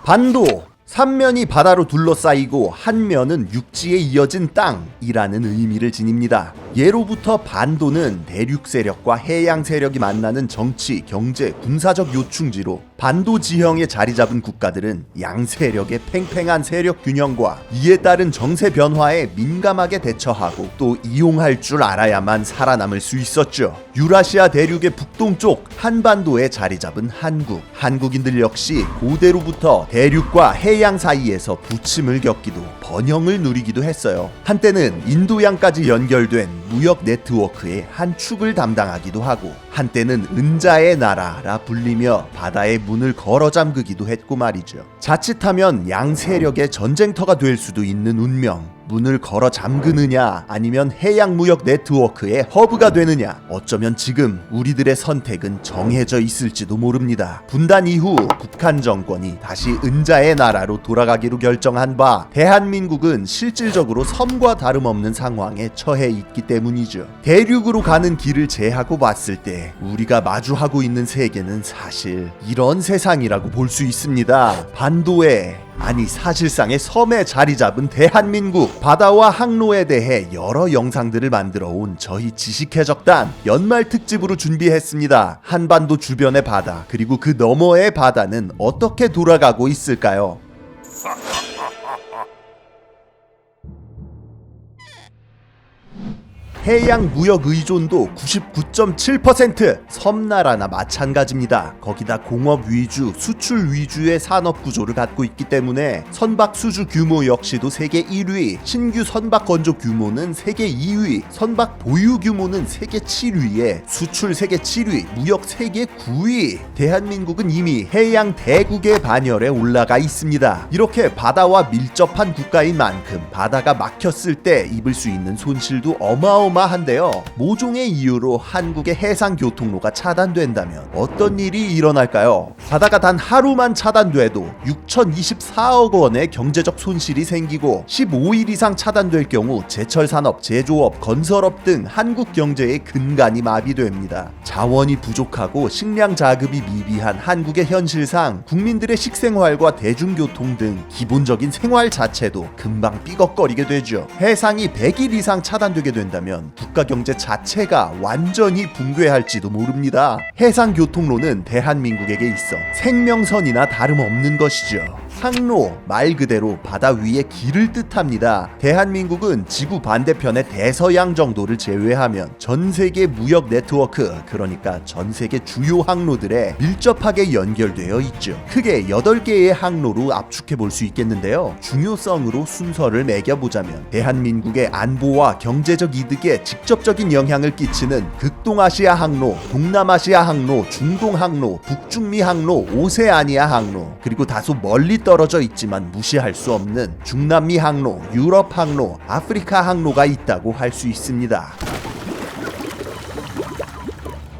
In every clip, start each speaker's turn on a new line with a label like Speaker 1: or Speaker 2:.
Speaker 1: 반도, 삼면이 바다로 둘러싸이고 한 면은 육지에 이어진 땅이라는 의미를 지닙니다. 예로부터 반도는 대륙 세력과 해양 세력이 만나는 정치, 경제, 군사적 요충지로 반도 지형에 자리 잡은 국가들은 양 세력의 팽팽한 세력 균형과 이에 따른 정세 변화에 민감하게 대처하고 또 이용할 줄 알아야만 살아남을 수 있었죠. 유라시아 대륙의 북동쪽 한반도에 자리 잡은 한국인들 역시 고대로부터 대륙과 해양 사이에서 부침을 겪기도 번영을 누리기도 했어요. 한때는 인도양까지 연결된 무역 네트워크의 한 축을 담당하기도 하고 한때는 은자의 나라라 불리며 바다의 문을 걸어 잠그기도 했고 말이죠. 자칫하면 양 세력의 전쟁터가 될 수도 있는 운명. 문을 걸어 잠그느냐 아니면 해양 무역 네트워크의 허브가 되느냐, 어쩌면 지금 우리들의 선택은 정해져 있을지도 모릅니다. 분단 이후 북한 정권이 다시 은자의 나라로 돌아가기로 결정한 바 대한민국은 실질적으로 섬과 다름없는 상황에 처해 있기 때문이죠. 대륙으로 가는 길을 제하고 봤을 때 우리가 마주하고 있는 세계는 사실 이런 세상이라고 볼 수 있습니다. 반도에, 아니 사실상의 섬에 자리 잡은 대한민국, 바다와 항로에 대해 여러 영상들을 만들어 온 저희 지식해적단 연말 특집으로 준비했습니다. 한반도 주변의 바다 그리고 그 너머의 바다는 어떻게 돌아가고 있을까요? 해양 무역 의존도 99.7%, 섬나라나 마찬가지입니다. 거기다 공업 위주, 수출 위주의 산업 구조를 갖고 있기 때문에 선박 수주 규모 역시도 세계 1위, 신규 선박 건조 규모는 세계 2위, 선박 보유 규모는 세계 7위에 수출 세계 7위, 무역 세계 9위. 대한민국은 이미 해양 대국의 반열에 올라가 있습니다. 이렇게 바다와 밀접한 국가인 만큼 바다가 막혔을 때 입을 수 있는 손실도 어마어마한데요. 모종의 이유로 한국의 해상 교통로가 차단된다면 어떤 일이 일어날까요? 바다가 단 하루만 차단돼도 6,024억 원의 경제적 손실이 생기고 15일 이상 차단될 경우 제철 산업, 제조업, 건설업 등 한국 경제의 근간이 마비됩니다. 자원이 부족하고 식량 자급이 미비한 한국의 현실상 국민들의 식생활과 대중교통 등 기본적인 생활 자체도 금방 삐걱거리게 되죠. 해상이 100일 이상 차단되게 된다면 국가 경제 자체가 완전히 붕괴할지도 모릅니다. 해상 교통로는 대한민국에게 있어 생명선이나 다름없는 것이죠. 항로, 말 그대로 바다 위의 길을 뜻합니다. 대한민국은 지구 반대편의 대서양 정도를 제외하면 전 세계 무역 네트워크, 그러니까 전 세계 주요 항로들에 밀접하게 연결되어 있죠. 크게 8개의 항로로 압축해 볼 수 있겠는데요. 중요성으로 순서를 매겨보자면 대한민국의 안보와 경제적 이득에 직접적인 영향을 끼치는 극동아시아 항로, 동남아시아 항로, 중동 항로, 북중미 항로, 오세아니아 항로, 그리고 다소 멀리 떨어져 있지만 무시할 수 없는 중남미 항로, 유럽 항로, 아프리카 항로가 있다고 할 수 있습니다.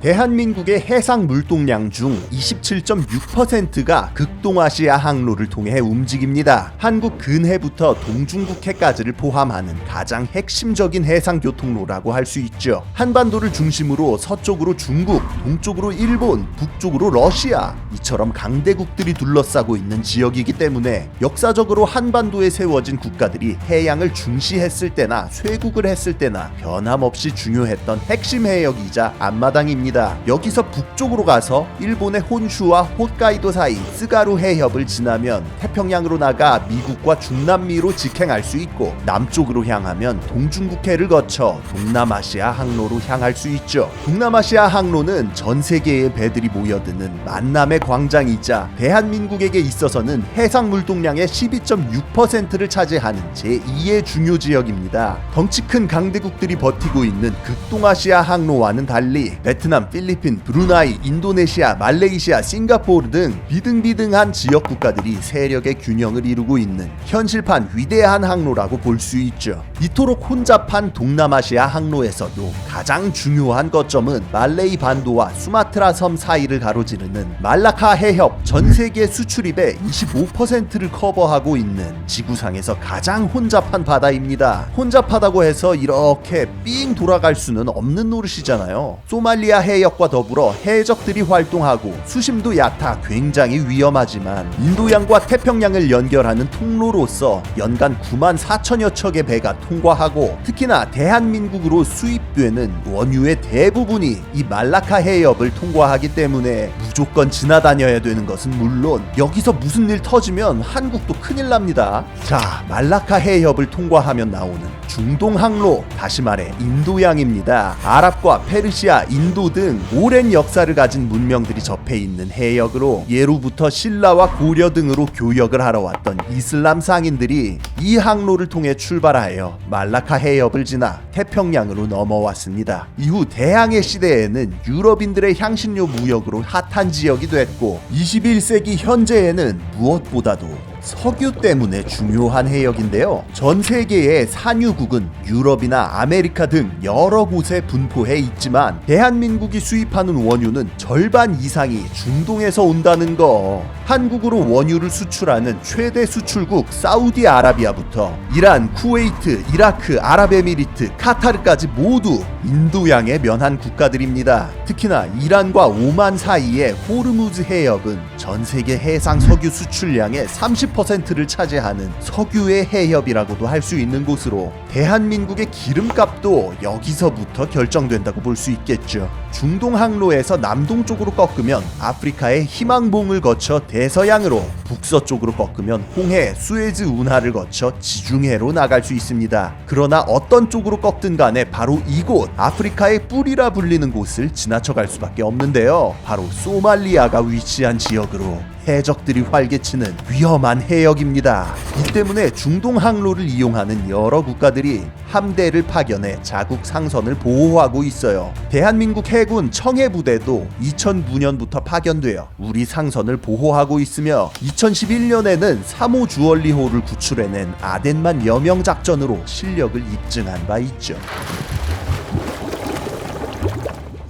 Speaker 1: 대한민국의 해상 물동량 중 27.6%가 극동아시아 항로를 통해 움직입니다. 한국 근해부터 동중국해까지를 포함하는 가장 핵심적인 해상 교통로라고 할 수 있죠. 한반도를 중심으로 서쪽으로 중국, 동쪽으로 일본, 북쪽으로 러시아, 이처럼 강대국들이 둘러싸고 있는 지역이기 때문에 역사적으로 한반도에 세워진 국가들이 해양을 중시했을 때나 쇄국을 했을 때나 변함없이 중요했던 핵심 해역이자 앞마당입니다. 여기서 북쪽으로 가서 일본의 혼슈와 홋카이도 사이 스가루 해협을 지나면 태평양으로 나가 미국과 중남미로 직행할 수 있고, 남쪽으로 향하면 동중국해를 거쳐 동남아시아 항로로 향할 수 있죠. 동남아시아 항로는 전 세계의 배들이 모여드는 만남의 광장이자 대한민국에게 있어서는 해상 물동량의 12.6%를 차지하는 제2의 중요 지역입니다. 덩치 큰 강대국들이 버티고 있는 극동아시아 항로와는 달리 베트남, 필리핀, 브루나이, 인도네시아, 말레이시아, 싱가포르 등 비등비등한 지역 국가들이 세력의 균형을 이루고 있는 현실판 위대한 항로라고 볼 수 있죠. 이토록 혼잡한 동남아시아 항로에서도 가장 중요한 거점은 말레이 반도와 수마트라 섬 사이를 가로지르는 말라카 해협, 전 세계 수출입의 25%를 커버하고 있는 지구상에서 가장 혼잡한 바다입니다. 혼잡하다고 해서 이렇게 삥 돌아갈 수는 없는 노릇이잖아요. 소말리아 해역과 더불어 해적들이 활동하고 수심도 얕아 굉장히 위험하지만 인도양과 태평양을 연결하는 통로로서 연간 9만 4천여 척의 배가 통과하고 특히나 대한민국으로 수입되는 원유의 대부분이 이 말라카 해협을 통과하기 때문에 무조건 지나다녀야 되는 것은 물론 여기서 무슨 일 터지면 한국도 큰일 납니다. 자, 말라카 해협을 통과하면 나오는 중동 항로, 다시 말해 인도양입니다. 아랍과 페르시아, 인도 등 오랜 역사를 가진 문명들이 접해 있는 해역으로 예로부터 신라와 고려 등으로 교역을 하러 왔던 이슬람 상인들이 이 항로를 통해 출발하여 말라카 해협을 지나 태평양으로 넘어왔습니다. 이후 대항해 시대에는 유럽인들의 향신료 무역으로 핫한 지역이 됐고 21세기 현재에는 무엇보다도 석유 때문에 중요한 해역인데요. 전 세계의 산유국은 유럽이나 아메리카 등 여러 곳에 분포해 있지만 대한민국이 수입하는 원유는 절반 이상이 중동에서 온다는 거. 한국으로 원유를 수출하는 최대 수출국 사우디아라비아부터 이란, 쿠웨이트, 이라크, 아랍에미리트, 카타르까지 모두 인도양에 면한 국가들입니다. 특히나 이란과 오만 사이의 호르무즈 해협은 전 세계 해상 석유 수출량의 30%를 차지하는 석유의 해협이라고도 할 수 있는 곳으로 대한민국의 기름값도 여기서부터 결정된다고 볼 수 있겠죠. 중동 항로에서 남동 쪽으로 꺾으면 아프리카의 희망봉을 거쳐 대서양으로, 북서쪽으로 꺾으면 홍해, 수에즈 운하를 거쳐 지중해로 나갈 수 있습니다. 그러나 어떤 쪽으로 꺾든 간에 바로 이곳 아프리카의 뿔이라 불리는 곳을 지나쳐갈 수밖에 없는데요. 바로 소말리아가 위치한 지역으로 해적들이 활개치는 위험한 해역입니다. 이 때문에 중동 항로를 이용하는 여러 국가들이 함대를 파견해 자국 상선을 보호하고 있어요. 대한민국 해군 청해부대도 2009년부터 파견되어 우리 상선을 보호하고 있으며 2011년에는 3호 주얼리호를 구출해낸 아덴만 여명 작전으로 실력을 입증한 바 있죠.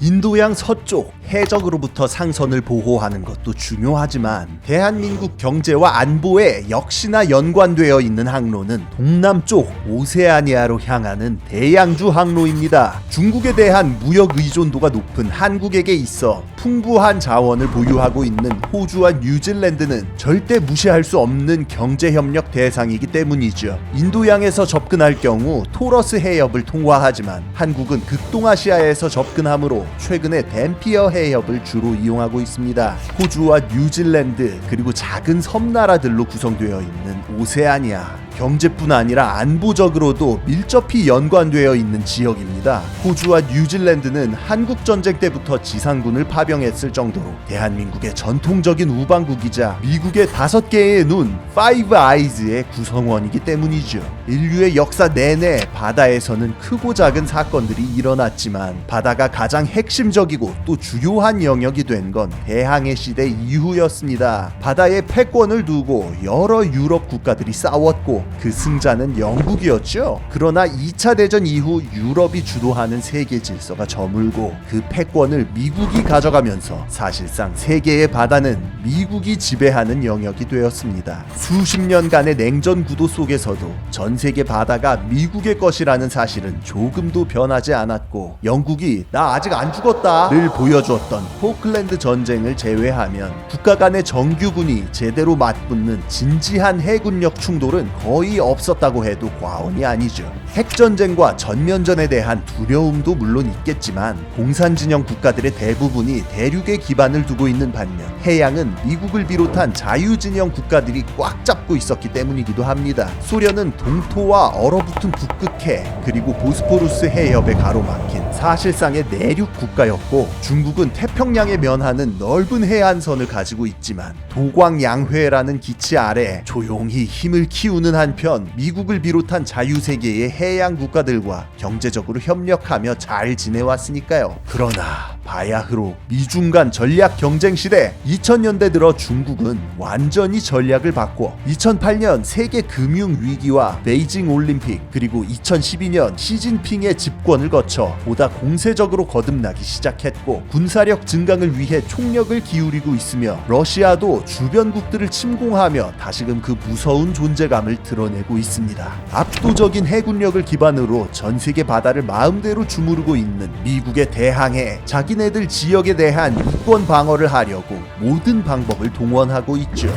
Speaker 1: 인도양 서쪽 해적으로부터 상선을 보호하는 것도 중요하지만 대한민국 경제와 안보에 역시나 연관되어 있는 항로는 동남쪽 오세아니아로 향하는 대양주 항로입니다. 중국에 대한 무역 의존도가 높은 한국에게 있어 풍부한 자원을 보유하고 있는 호주와 뉴질랜드는 절대 무시할 수 없는 경제협력 대상이기 때문이죠. 인도양에서 접근할 경우 토러스 해협을 통과하지만 한국은 극동아시아에서 접근하므로 최근에 댐피어 해협을 주로 이용하고 있습니다. 호주와 뉴질랜드 그리고 작은 섬나라들로 구성되어 있는 오세아니아, 경제뿐 아니라 안보적으로도 밀접히 연관되어 있는 지역입니다. 호주와 뉴질랜드는 한국전쟁 때부터 지상군을 파병했을 정도로 대한민국의 전통적인 우방국이자 미국의 5개의 눈, 파이브 아이즈의 구성원이기 때문이죠. 인류의 역사 내내 바다에서는 크고 작은 사건들이 일어났지만 바다가 가장 핵심적이고 또 주요한 영역이 된 건 대항해 시대 이후였습니다. 바다에 패권을 두고 여러 유럽 국가들이 싸웠고 그 승자는 영국이었죠. 그러나 2차 대전 이후 유럽이 주도하는 세계 질서가 저물고 그 패권을 미국이 가져가면서 사실상 세계의 바다는 미국이 지배하는 영역이 되었습니다. 수십 년간의 냉전 구도 속에서도 전 세계 바다가 미국의 것이라는 사실은 조금도 변하지 않았고 영국이 나 아직 안 죽었다를 보여주었던 포클랜드 전쟁을 제외하면 국가 간의 정규군이 제대로 맞붙는 진지한 해군력 충돌은 거의 없었다고 해도 과언이 아니죠. 핵전쟁과 전면전에 대한 두려움도 물론 있겠지만 공산진영 국가들의 대부분이 대륙에 기반을 두고 있는 반면 해양은 미국을 비롯한 자유진영 국가들이 꽉 잡고 있었기 때문이기도 합니다. 소련은 동토와 얼어붙은 북극해 그리고 보스포루스 해협에 가로막힌 사실상의 내륙 국가였고 중국은 태평양에 면하는 넓은 해안선을 가지고 있지만 도광양회라는 기치 아래 조용히 힘을 키우는 한편 미국을 비롯한 자유세계의 해양 국가들과 경제적으로 협력하며 잘 지내왔으니까요. 그러나 바야흐로 미중 간 전략 경쟁 시대 2000년대 들어 중국은 완전히 전략을 바꿔 2008년 세계 금융 위기와 베이징 올림픽 그리고 2012년 시진핑의 집권을 거쳐 보다 공세적으로 거듭나기 시작했고 군사력 증강을 위해 총력을 기울이고 있으며 러시아도 주변국들을 침공하며 다시금 그 무서운 존재감을 드러내고 있습니다. 압도적인 해군력을 기반으로 전 세계 바다를 마음대로 주무르고 있는 미국의 대항해, 자기 자기네들 지역에 대한 이권 방어를 하려고 모든 방법을 동원하고 있죠.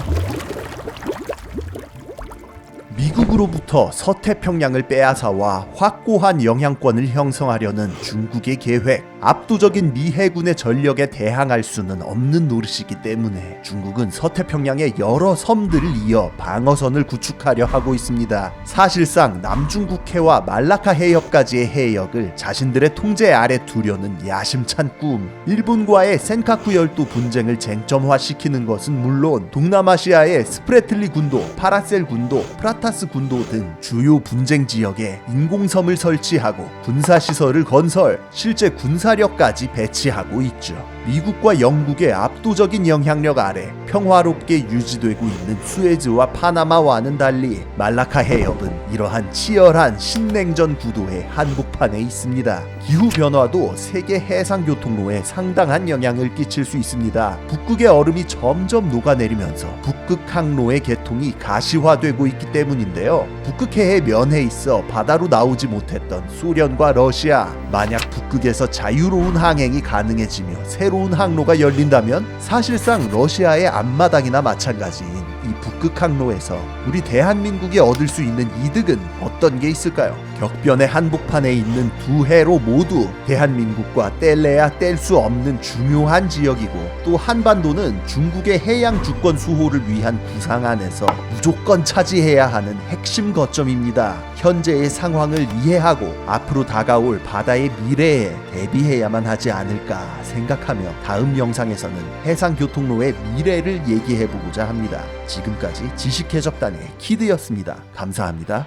Speaker 1: 미국으로부터 서태평양을 빼앗아와 확고한 영향권을 형성하려는 중국의 계획. 압도적인 미 해군의 전력에 대항할 수는 없는 노릇이기 때문에 중국은 서태평양에 여러 섬들을 이어 방어선을 구축하려 하고 있습니다. 사실상 남중국해와 말라카 해협까지의 해역을 자신들의 통제 아래 두려는 야심찬 꿈. 일본과의 센카쿠 열도 분쟁을 쟁점화시키는 것은 물론 동남아시아의 스프레틀리 군도, 파라셀 군도, 프라타스 군도 등 주요 분쟁 지역에 인공섬을 설치하고 군사시설을 건설, 실제 군사력까지 배치하고 있죠. 미국과 영국의 압도적인 영향력 아래 평화롭게 유지되고 있는 수에즈와 파나마와는 달리 말라카 해협은 이러한 치열한 신냉전 구도의 한복판에 있습니다. 기후 변화도 세계 해상 교통로에 상당한 영향을 끼칠 수 있습니다. 북극의 얼음이 점점 녹아내리면서 북극 항로의 개통이 가시화되고 있기 때문인데요. 북극해의 면에 있어 바다로 나오지 못했던 소련과 러시아, 만약 북극에서 자유로운 항행이 가능해지며 새로운 항로가 열린다면 사실상 러시아의 앞마당이나 마찬가지인 이 북극 항로에서 우리 대한민국이 얻을 수 있는 이득은 어떤 게 있을까요? 격변의 한복판에 있는 두 해로 모두 대한민국과 뗄래야 뗄 수 없는 중요한 지역이고, 또 한반도는 중국의 해양 주권 수호를 위한 구상 안에서 무조건 차지해야 하는 핵심 거점입니다. 현재의 상황을 이해하고 앞으로 다가올 바다의 미래에 대비해야만 하지 않을까 생각하며 다음 영상에서는 해상교통로의 미래를 얘기해보고자 합니다. 지금까지 지식해적단의 키드였습니다. 감사합니다.